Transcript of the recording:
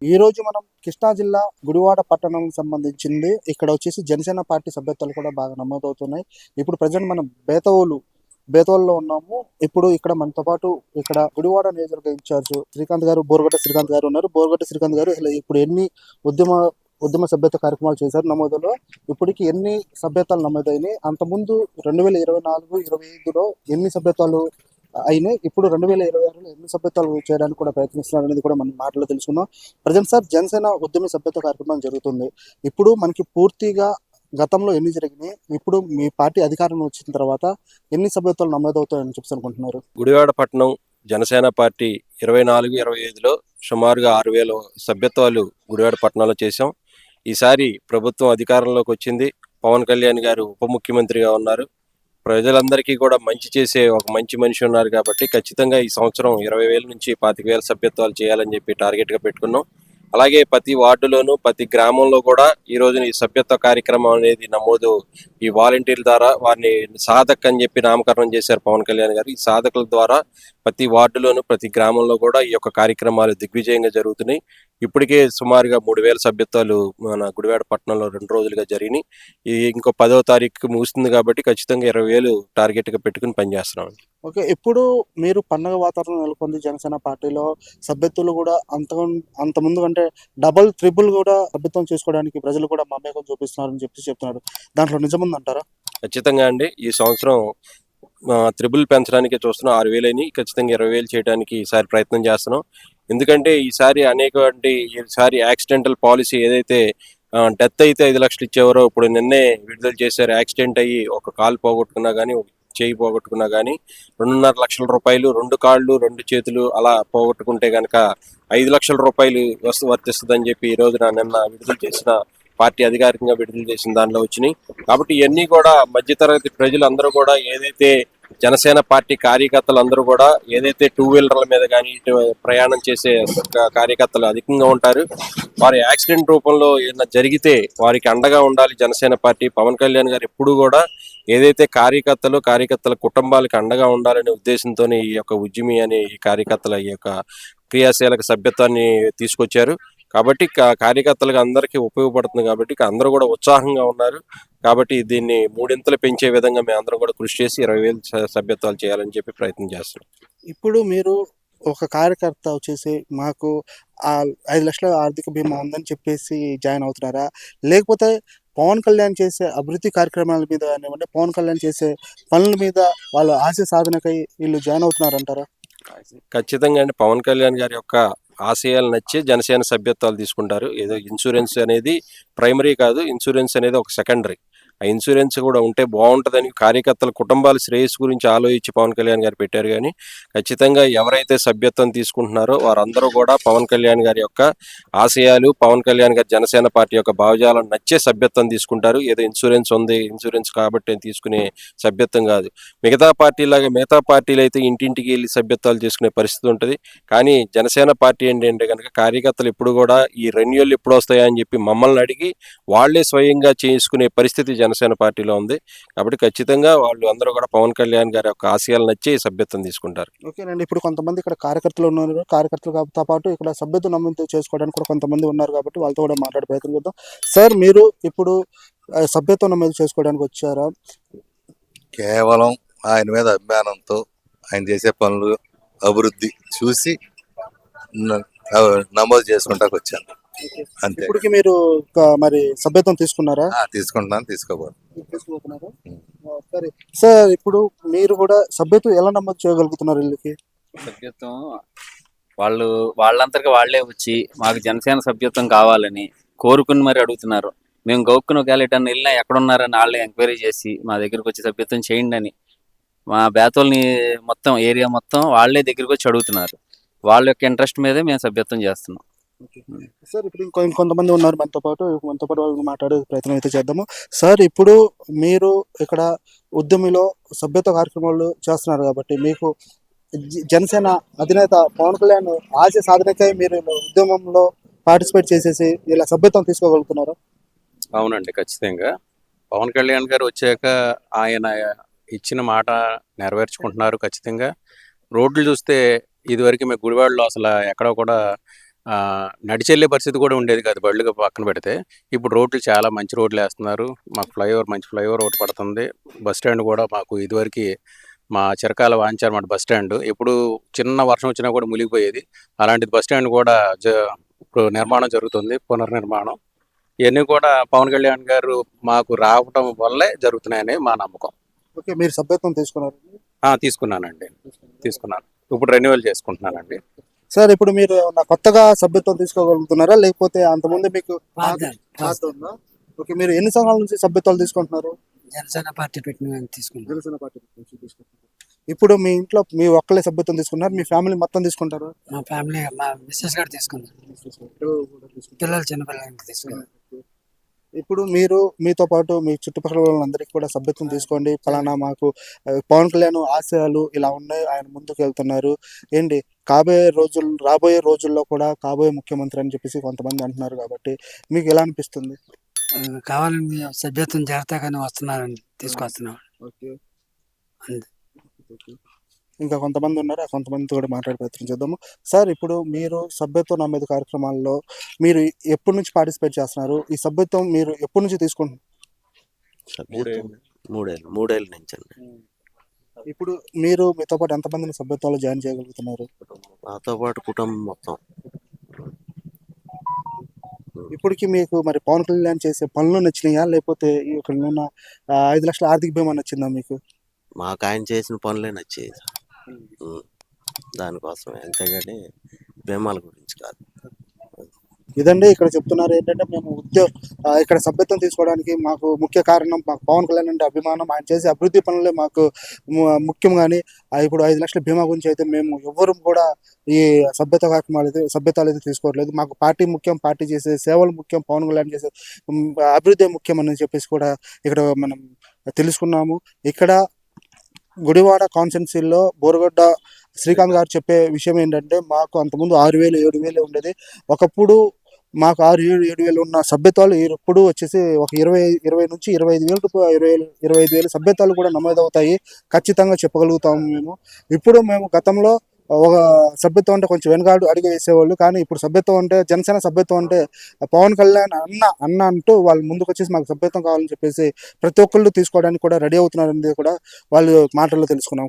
ఈ రోజు మనం కృష్ణా జిల్లా గుడివాడ పట్టణం సంబంధించింది. ఇక్కడ వచ్చేసి జనసేన పార్టీ సభ్యత్వాలు కూడా బాగా నమోదవుతున్నాయి. ఇప్పుడు ప్రజెంట్ మనం బేతవోలులో ఉన్నాము. ఇప్పుడు ఇక్కడ మనతో పాటు ఇక్కడ గుడివాడ నియోజకవర్గ ఇన్ఛార్జ్ శ్రీకాంత్ గారు, బోరగొట్ట శ్రీకాంత్ గారు ఉన్నారు. బోరగొట్ట శ్రీకాంత్ గారు అసలు ఇప్పుడు ఎన్ని ఉద్యమ ఉద్యమ సభ్యత కార్యక్రమాలు చేశారు నమోదులో? ఇప్పటికి ఎన్ని సభ్యత్వాలు నమోదైనాయి? అంతకుముందు 2024-25లో ఎన్ని సభ్యత్వాలు అయినాయి? ఇప్పుడు 2026లో ఎన్ని సభ్యత్వాలు చేయడానికి కూడా ప్రయత్నిస్తున్నారు అనేది కూడా మనం మాటలో తెలుసుకుందాం. ప్రజెంట్ సార్ జనసేన ఉద్యమ సభ్యత్వ కార్యక్రమం జరుగుతుంది. ఇప్పుడు మనకి పూర్తిగా గతంలో ఎన్ని జరిగినాయి, ఇప్పుడు మీ పార్టీ అధికారం వచ్చిన తర్వాత ఎన్ని సభ్యత్వాలు నమోదవుతాయని చెప్పి అనుకుంటున్నారు? గుడివాడ పట్టణం జనసేన పార్టీ 24-25లో సుమారుగా 6,000 సభ్యత్వాలు గుడివాడ పట్టణంలో చేశాం. ఈసారి ప్రభుత్వం అధికారంలోకి వచ్చింది. పవన్ కళ్యాణ్ గారు ఉప ముఖ్యమంత్రిగా ఉన్నారు. ప్రజలందరికీ కూడా మంచి చేసే ఒక మంచి మనిషి ఉన్నారు కాబట్టి ఖచ్చితంగా ఈ సంవత్సరం 20,000 నుంచి 25,000 సభ్యత్వాలు చేయాలని చెప్పి టార్గెట్గా పెట్టుకున్నాం. అలాగే ప్రతి వార్డులోనూ ప్రతి గ్రామంలో కూడా ఈ రోజు ఈ సభ్యత్వ కార్యక్రమం అనేది నమోదు ఈ వాలంటీర్ల ద్వారా వారిని సాధక్ అని చెప్పి నామకరణం చేశారు పవన్ కళ్యాణ్ గారు. ఈ సాధకుల ద్వారా ప్రతి వార్డులోనూ ప్రతి గ్రామంలో కూడా ఈ యొక్క కార్యక్రమాలు దిగ్విజయంగా జరుగుతున్నాయి. ఇప్పటికే సుమారుగా 3,000 సభ్యత్వాలు మన గుడివాడ పట్టణంలో 2 రోజులుగా జరిగినాయి. ఇంకో 10వ తారీఖు ముగుస్తుంది కాబట్టి ఖచ్చితంగా 20,000 టార్గెట్గా పెట్టుకుని పనిచేస్తున్నాం. ఓకే, ఇప్పుడు మీరు పండగ వాతావరణం నెలకొంది జనసేన పార్టీలో. సభ్యత్వాలు కూడా అంత ముందు కంటే డబల్ ట్రిపుల్ కూడా సభ్యత్వం చేసుకోవడానికి ప్రజలు కూడా మమేకం చూపిస్తున్నారని చెప్తున్నారు. దాంట్లో నిజముందంటారా? ఖచ్చితంగా అండి. ఈ సంవత్సరం త్రిబుల్ పెంచడానికి చూస్తున్నాం. 6,000 అయినాయి. ఖచ్చితంగా 20,000 చేయడానికి ఈసారి ప్రయత్నం చేస్తున్నాం. ఎందుకంటే ఈసారి ఈసారి యాక్సిడెంటల్ పాలసీ ఏదైతే డెత్ అయితే 5 లక్షలు ఇచ్చేవారో ఇప్పుడు నిన్నే విడుదల చేశారు. యాక్సిడెంట్ అయ్యి ఒక కాలు పోగొట్టుకున్నా కానీ, ఒక చేయి పోగొట్టుకున్నా కానీ 2.5 లక్షల రూపాయలు, 2 కాళ్ళు 2 చేతులు అలా పోగొట్టుకుంటే కనుక 5 లక్షల రూపాయలు వర్తిస్తుందని చెప్పి ఈ రోజున నిన్న విడుదల చేసిన పార్టీ అధికారికంగా విడుదల చేసిన దానిలో వచ్చినాయి. కాబట్టి ఇవన్నీ కూడా మధ్యతరగతి ప్రజలందరూ కూడా ఏదైతే జనసేన పార్టీ కార్యకర్తలు అందరూ కూడా ఏదైతే 2 వీలర్ల మీద కానీ ప్రయాణం చేసే కార్యకర్తలు అధికంగా ఉంటారు. వారి యాక్సిడెంట్ రూపంలో ఏదైనా జరిగితే వారికి అండగా ఉండాలి జనసేన పార్టీ. పవన్ కళ్యాణ్ గారు ఎప్పుడూ కూడా ఏదైతే కార్యకర్తల కుటుంబాలకు అండగా ఉండాలనే ఉద్దేశంతో ఈ యొక్క ఉద్యమి అనే ఈ కార్యకర్తల ఈ యొక్క క్రియాశీలక సభ్యత్వాన్ని తీసుకొచ్చారు. కాబట్టి కార్యకర్తలకు అందరికీ ఉపయోగపడుతుంది. కాబట్టి అందరూ కూడా ఉత్సాహంగా ఉన్నారు. కాబట్టి దీన్ని 3 పెంచే విధంగా మేము అందరం కూడా కృషి చేసి 20,000 సభ్యత్వాలు చేయాలని చెప్పి ప్రయత్నం చేస్తున్నాం. ఇప్పుడు మీరు ఒక కార్యకర్త వచ్చేసి మాకు 5 లక్షల ఆర్థిక బీమా ఉందని చెప్పేసి జాయిన్ అవుతున్నారా? లేకపోతే పవన్ కళ్యాణ్ చేసే అభివృద్ధి కార్యక్రమాల మీద కానివ్వండి, పవన్ కళ్యాణ్ చేసే పనుల మీద వాళ్ళ ఆశయ సాధనకై వీళ్ళు జాయిన్ అవుతున్నారంటారా? ఖచ్చితంగా అండి. పవన్ కళ్యాణ్ గారి యొక్క ఆశయాలు నచ్చే జనసేన సభ్యత్వాలు తీసుకుంటారు. ఏదో ఇన్సూరెన్స్ అనేది ప్రైమరీ కాదు, ఇన్సూరెన్స్ అనేది ఒక సెకండరీ. ఆ ఇన్సూరెన్స్ కూడా ఉంటే బాగుంటుందని కార్యకర్తల కుటుంబాల శ్రేయస్సు గురించి ఆలోచించి పవన్ కళ్యాణ్ గారు పెట్టారు. కానీ ఖచ్చితంగా ఎవరైతే సభ్యత్వం తీసుకుంటున్నారో వారందరూ కూడా పవన్ కళ్యాణ్ గారి యొక్క ఆశయాలు, పవన్ కళ్యాణ్ గారి జనసేన పార్టీ యొక్క భావజాలం నచ్చే సభ్యత్వం తీసుకుంటారు. ఏదో ఇన్సూరెన్స్ ఉంది, ఇన్సూరెన్స్ కాబట్టి తీసుకునే సభ్యత్వం కాదు. మిగతా పార్టీలు అయితే ఇంటింటికి వెళ్ళి సభ్యత్వాలు చేసుకునే పరిస్థితి ఉంటుంది. కానీ జనసేన పార్టీ ఏంటంటే కనుక కార్యకర్తలు ఎప్పుడు కూడా ఈ రెన్యూవల్ ఎప్పుడు వస్తాయా అని చెప్పి మమ్మల్ని అడిగి వాళ్లే స్వయంగా చేసుకునే పరిస్థితి జనసేన పార్టీలో ఉంది. కాబట్టి ఖచ్చితంగా వాళ్ళు అందరూ కూడా పవన్ కళ్యాణ్ గారి యొక్క ఆశయాలు నచ్చి సభ్యత్వం తీసుకుంటారు. ఓకేనండి. ఇప్పుడు కొంతమంది ఇక్కడ కార్యకర్తలు ఉన్నారు. కార్యకర్తలతో పాటు ఇక్కడ సభ్యత్వం నమోదు చేసుకోవడానికి కూడా కొంతమంది ఉన్నారు. కాబట్టి వాళ్ళతో కూడా మాట్లాడే ప్రయత్నం చేద్దాం. సార్, మీరు ఇప్పుడు సభ్యత్వం నమోదు చేసుకోవడానికి వచ్చారా? కేవలం ఆయన మీద అభిమానంతో ఆయన చేసే పనులు అభివృద్ధి చూసి నమోదు చేసుకుంటాకు వచ్చాను. అంతే. ఇప్పటికి మీరు మరి సభ్యత్వం తీసుకున్నారా? తీసుకుంటున్నాను, తీసుకోబోతున్నారు. సరే సార్, ఇప్పుడు మీరు కూడా సభ్యత్వం ఎలా నమోదు చేయగలుగుతున్నారు? వీళ్ళకి సభ్యత్వం వాళ్ళంతటికి వాళ్లే వచ్చి మాకు జనసేన సభ్యత్వం కావాలని కోరుకుని మరి అడుగుతున్నారు. మేము గౌక్కును ఒకవేళ వెళ్ళినా ఎక్కడున్నారని వాళ్ళే ఎంక్వైరీ చేసి మా దగ్గరకు వచ్చి సభ్యత్వం చేయండి అని మా బేతోల్ని మొత్తం ఏరియా మొత్తం వాళ్లే దగ్గరికి వచ్చి అడుగుతున్నారు. వాళ్ళ యొక్క ఇంట్రెస్ట్ మీదే మేము సభ్యత్వం చేస్తున్నాం. సార్, ఇప్పుడు ఇంకొంతమంది ఉన్నారు మనతో పాటు వాళ్ళు మాట్లాడే ప్రయత్నం అయితే చేద్దాము. సార్, ఇప్పుడు మీరు ఇక్కడ ఉద్యమిలో సభ్యత్వ కార్యక్రమాలు చేస్తున్నారు కాబట్టి మీకు జనసేన అధినేత పవన్ కళ్యాణ్ ఆశయ సాధనకై మీరు ఉద్యమంలో పార్టిసిపేట్ చేసేసి ఇలా సభ్యత్వం తీసుకోగలుగుతున్నారు? అవునండి, ఖచ్చితంగా. పవన్ కళ్యాణ్ గారు వచ్చాక ఆయన ఇచ్చిన మాట నెరవేర్చుకుంటున్నారు. ఖచ్చితంగా రోడ్లు చూస్తే ఇదివరకు మేము గుడివాడలో అసలు ఎక్కడ కూడా నడిచెళ్ళే పరిస్థితి కూడా ఉండేది కాదు, బళ్ళుగా పక్కన పెడితే. ఇప్పుడు రోడ్లు చాలా మంచి రోడ్లు వేస్తున్నారు. మాకు మంచి ఫ్లైఓవర్ ఒకటి పడుతుంది. బస్ స్టాండ్ కూడా మాకు ఇదివరకు మా చిరకాల వాంచారన్నమాట బస్ స్టాండ్. ఎప్పుడు చిన్న వర్షం వచ్చినా కూడా మునిగిపోయేది. అలాంటిది బస్ స్టాండ్ కూడా ఇప్పుడు నిర్మాణం జరుగుతుంది, పునర్నిర్మాణం. ఇవన్నీ కూడా పవన్ కళ్యాణ్ గారు మాకు రావటం వల్లే జరుగుతున్నాయని మా నమ్మకం. ఓకే, మీరు సభ్యత్వం తీసుకున్నారు. తీసుకున్నానండి, తీసుకున్నాను. ఇప్పుడు రెన్యువల్ చేసుకుంటున్నానండి. సార్, ఇప్పుడు మీరు ఏమన్నా కొత్తగా సభ్యత్వం తీసుకోగలుగుతున్నారా, లేకపోతే అంతకుముందు మీకు పాత ఉందా? ఓకే, మీరు ఎన్ని సంవత్సరాల నుంచి సభ్యత్వాలు తీసుకుంటున్నారు? జనసేన పార్టీ పెట్టిన తీసుకున్నాం. జనసేన పార్టీ నుంచి తీసుకుంటున్నారు. ఇప్పుడు మీ ఇంట్లో మీ ఒక్కలే సభ్యత్వం తీసుకున్నారు, మీ ఫ్యామిలీ మొత్తం తీసుకుంటారు? మా ఫ్యామిలీ, మా మిస్సెస్ గారు తీసుకున్నారు. పిల్లలు చిన్న పిల్లలకి తీసుకున్నారు. ఇప్పుడు మీరు మీతో పాటు మీ చుట్టుపక్కల వాళ్ళందరికీ కూడా సభ్యత్వం తీసుకోండి, ఫలానా మాకు పవన్ కళ్యాణ్ ఆశయాలు ఇలా ఉన్నాయి, ఆయన ముందుకు వెళ్తున్నారు, ఏంటి రాబోయే రోజుల్లో కూడా కాబోయే ముఖ్యమంత్రి అని చెప్పేసి కొంతమంది అంటున్నారు, కాబట్టి మీకు ఎలా అనిపిస్తుంది? కావాలని సభ్యత్వం జాగ్రత్తగానే వస్తున్నారండి, తీసుకొస్తున్నాం. ఓకే, అంతే. ఇంకా కొంతమంది ఉన్నారు, ఆ కొంతమందితో కూడా మాట్లాడే ప్రయత్నం చేద్దాము. సార్, ఇప్పుడు మీరు సభ్యత్వం నమోదు కార్యక్రమాల్లో మీరు ఎప్పటి నుంచి పార్టిసిపేట్ చేస్తున్నారు? ఈ సభ్యత్వం మీరు ఎప్పటి నుంచి తీసుకుంటున్నారు? మూడేళ్ళ నుంచి అండి. ఇప్పుడు మీరు మీతో పాటు ఎంతమందిని సభ్యత్వాలు జాయిన్ చేయగలుగుతున్నారు? నాతో పాటు కుటుంబం మొత్తం. ఇప్పటికి మీకు మరి పవన్ కళ్యాణ్ చేసే పనులు నచ్చినాయా, లేకపోతే ఇక్కడ ఉన్న 5 లక్షల ఆర్థిక బీమా నచ్చిందా మీకు? మాకు ఆయన చేసిన పనులే నచ్చేది సార్. దానికోసమే, అంతేగాని బీమాల గురించి కాదు. ఇదండి ఇక్కడ చెప్తున్నారు ఏంటంటే, మేము ఇక్కడ సభ్యత్వం తీసుకోవడానికి మాకు ముఖ్య కారణం మాకు పవన్ కళ్యాణ్ అంటే అభిమానం, ఆయన చేసే అభివృద్ధి పనులే మాకు ముఖ్యం. కానీ ఇప్పుడు 5 లక్షల బీమా గురించి అయితే మేము ఎవ్వరూ కూడా ఈ సభ్యతాలు అయితే తీసుకోవట్లేదు. మాకు పార్టీ ముఖ్యం, పార్టీ చేసే సేవలు ముఖ్యం, పవన్ కళ్యాణ్ చేసే అభివృద్ధి ముఖ్యం అని చెప్పేసి కూడా ఇక్కడ మనం తెలుసుకున్నాము. ఇక్కడ గుడివాడ కాన్స్టిట్యున్సీలో బోరగడ్డ శ్రీకాంత్ గారు చెప్పే విషయం ఏంటంటే, మాకు అంతకుముందు 6,000 7,000 ఉండేది. ఒకప్పుడు మాకు 6,000 ఉన్న సభ్యత్వాలు ఇప్పుడు వచ్చేసి ఒక 20 నుంచి 25,000 సభ్యత్వాలు కూడా నమోదవుతాయి, ఖచ్చితంగా చెప్పగలుగుతాము మేము. ఇప్పుడు మేము గతంలో ఒక సభ్యత్వం అంటే కొంచెం వెనకాడు అడిగి వేసేవాళ్ళు, కానీ ఇప్పుడు సభ్యత్వం అంటే జనసేన సభ్యత్వం అంటే పవన్ కళ్యాణ్ అన్న అంటూ వాళ్ళు ముందుకు వచ్చేసి మాకు సభ్యత్వం కావాలని చెప్పేసి ప్రతి ఒక్కళ్ళు తీసుకోవడానికి కూడా రెడీ అవుతున్నారు అనేది కూడా వాళ్ళు మాటల్లో తెలుసుకున్నాం.